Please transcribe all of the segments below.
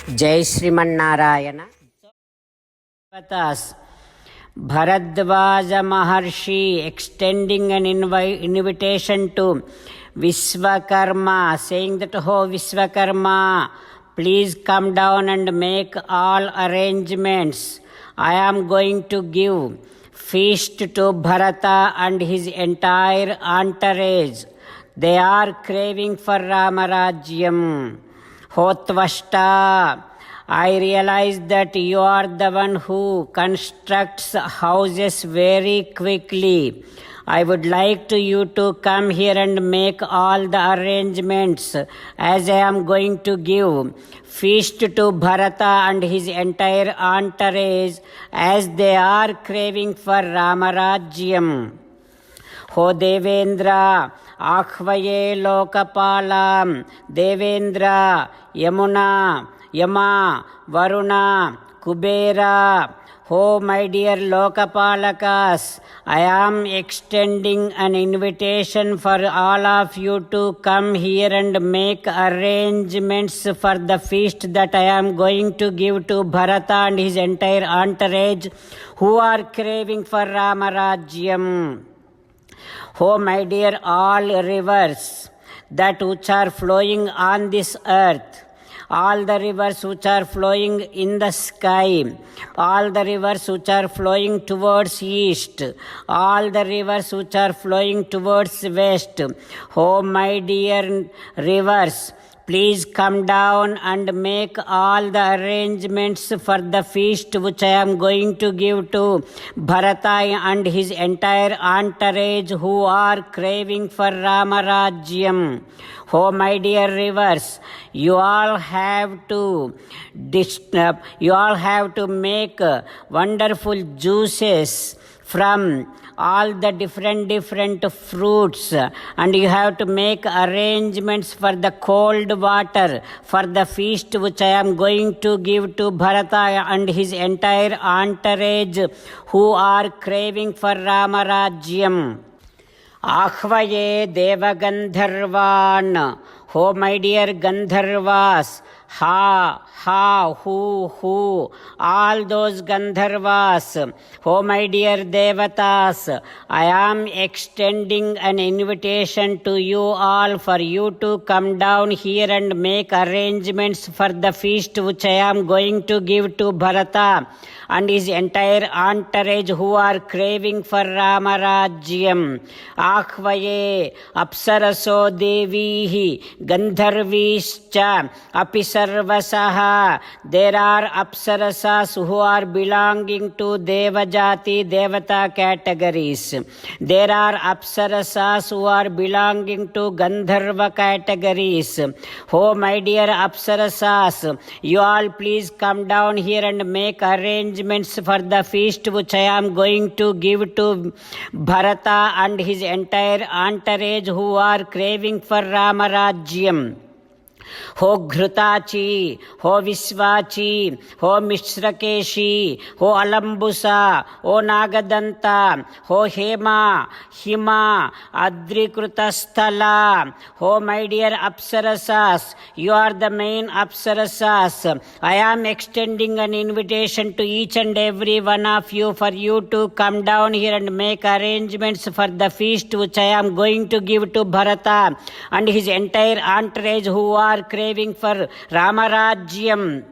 जय Sriman Narayana. Bharadwaja Maharshi extending an invitation to Vishwakarma, saying that, "Oh Vishwakarma, please come down and make all arrangements. I am going to give feast to Bharata and his entire entourage. They are craving for Ramarajyam. Hotvashta, I realize that you are the one who constructs houses very quickly. I would like you to come here and make all the arrangements, as I am going to give feast to Bharata and his entire entourage, as they are craving for Ramarajyam. Ho Devendra, Akhvaye Lokapalam, Devendra, Yamuna, Yama, Varuna, Kubera. Oh my dear Lokapalakas, I am extending an invitation for all of you to come here and make arrangements for the feast that I am going to give to Bharata and his entire entourage, who are craving for Ramarajyam. Oh my dear all rivers that which are flowing on this earth, all the rivers which are flowing in the sky, all the rivers which are flowing towards east, all the rivers which are flowing towards west. Oh my dear rivers, please come down and make all the arrangements for the feast which I am going to give to Bharata and his entire entourage, who are craving for Ramarajyam. Oh my dear rivers, you all have to make wonderful juices from all the different fruits, and you have to make arrangements for the cold water for the feast which I am going to give to Bharata and his entire entourage, who are craving for Ramarajyam. Akhvaye Deva Gandharvan, oh my dear Gandharvas, who, all those Gandharvas, oh my dear Devatas, I am extending an invitation to you all for you to come down here and make arrangements for the feast which I am going to give to Bharata and his entire entourage, who are craving for Ramarajyam. Akhvaye Apsaraso Devihi Gandharvischa Apisarvasaha. There are Apsarasas who are belonging to Devajati, Devata categories. There are Apsarasas who are belonging to Gandharva categories. Oh my dear Apsarasas, you all please come down here and make arrangements for the feast which I am going to give to Bharata and his entire entourage, who are craving for Ramarajyam. Ho Ghrutachi, Ho Visvachi, Ho Mishrakeshi, Ho Alambusa, Ho Nagadanta, Ho Hema, Hima, Adrikrutasthala. Oh my dear Apsarasas, you are the main Apsarasas. I am extending an invitation to each and every one of you for you to come down here and make arrangements for the feast which I am going to give to Bharata and his entire entourage, who are craving for Ramarajyam.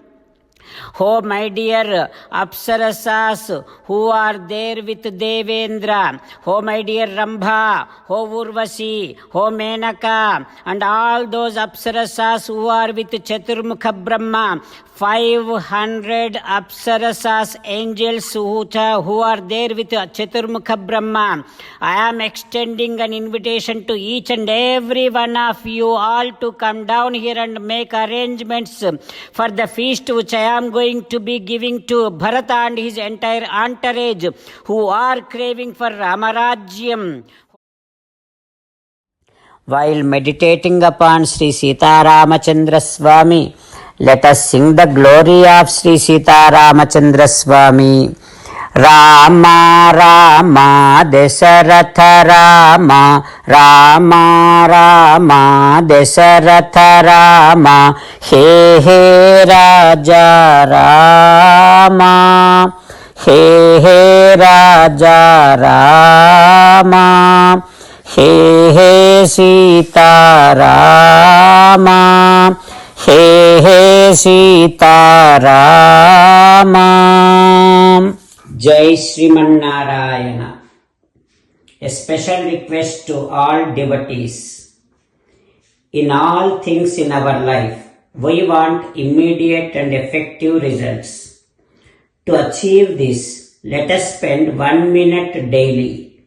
Oh my dear Apsarasas, who are there with Devendra, oh my dear Rambha, oh Urvasi, oh Menaka, and all those Apsarasas who are with Chaturmukha Brahma, 500 Apsarasas, angels who are there with Chaturmukha Brahma. I am extending an invitation to each and every one of you all to come down here and make arrangements for the feast which I am going to be giving to Bharata and his entire entourage, who are craving for Ramarajyam. While meditating upon Sri Sita Ramachandra Swami, let us sing the glory of Sri Sita Ramachandra Swami. Rama Rama Dasharatha Rama Rama Rama Dasharatha Rama hey hey Raja Rama hey hey Raja Rama hey hey Sitarama hey hey Sitarama. Jai Srimanarayana. A special request to all devotees. In all things in our life, we want immediate and effective results. To achieve this, let us spend 1 minute daily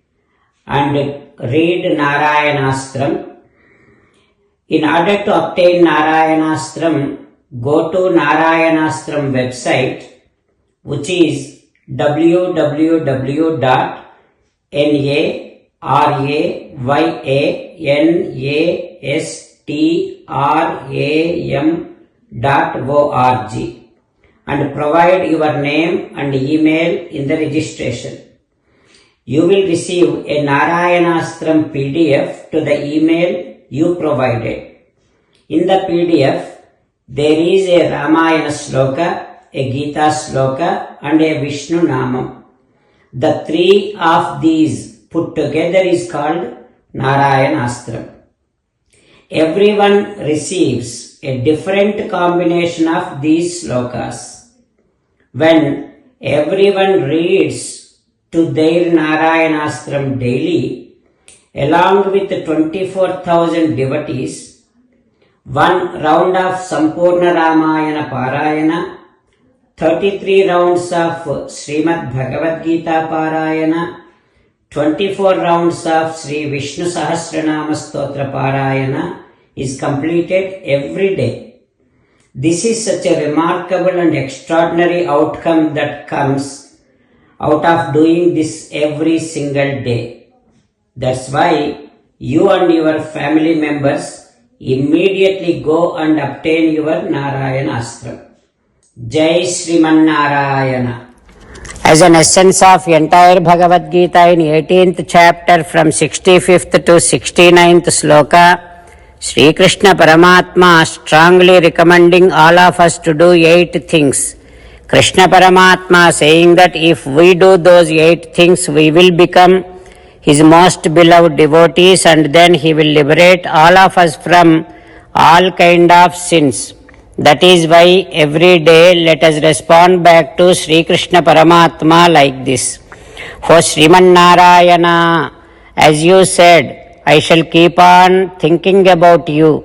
and read Narayanastram. In order to obtain Narayanastram, go to Narayanastram website, which is www.narayanastram.org and provide your name and email in the registration. You will receive a Narayanastram PDF to the email you provided. In the PDF, there is a Ramayana Sloka, a Gita Sloka and a Vishnu Namam. The three of these put together is called Narayanastram. Everyone receives a different combination of these slokas. When everyone reads to their Narayanastram daily, along with 24,000 devotees, one round of Sampurna Ramayana Parayana, 33 rounds of Srimad Bhagavad Gita Parayana, 24 rounds of Sri Vishnu Sahasranama Stotra Parayana is completed every day. This is such a remarkable and extraordinary outcome that comes out of doing this every single day. That's why you and your family members immediately go and obtain your Narayanastram. Jai Srimanarayana. As an essence of entire Bhagavad Gita in 18th chapter from 65th to 69th sloka, Sri Krishna Paramatma strongly recommending all of us to do 8 things. Krishna Paramatma saying that if we do those 8 things, we will become His most beloved devotees and then He will liberate all of us from all kind of sins. That is why every day let us respond back to Sri Krishna Paramatma like this. O Srimanarayana, as you said, I shall keep on thinking about you.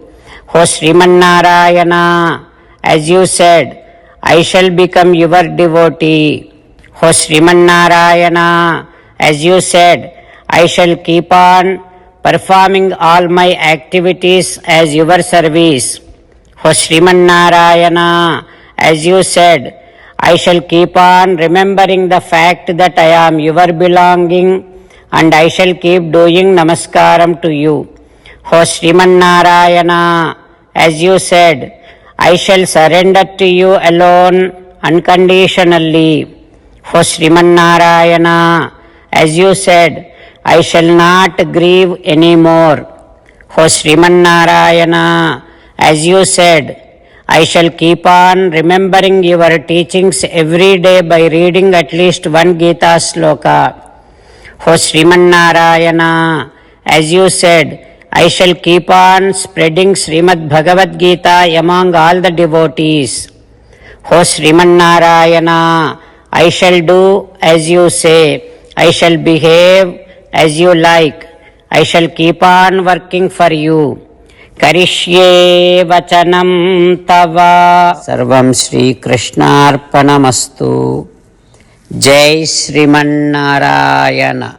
O Srimanarayana, as you said, I shall become your devotee. O Srimanarayana, as you said, I shall keep on performing all my activities as your service. O Srimanarayana, as you said, I shall keep on remembering the fact that I am your belonging and I shall keep doing namaskaram to you. O Srimanarayana, as you said, I shall surrender to you alone unconditionally. O Srimanarayana, as you said, I shall not grieve anymore. O Srimanarayana, as you said, I shall keep on remembering your teachings every day by reading at least 1 Gita sloka. O Srimanarayana, as you said, I shall keep on spreading Srimad Bhagavad Gita among all the devotees. O Srimanarayana, I shall do as you say. I shall behave as you like. I shall keep on working for you. Karishye vachanam tava. Sarvam Shri Krishnarpanamastu. Jai Srimanarayana.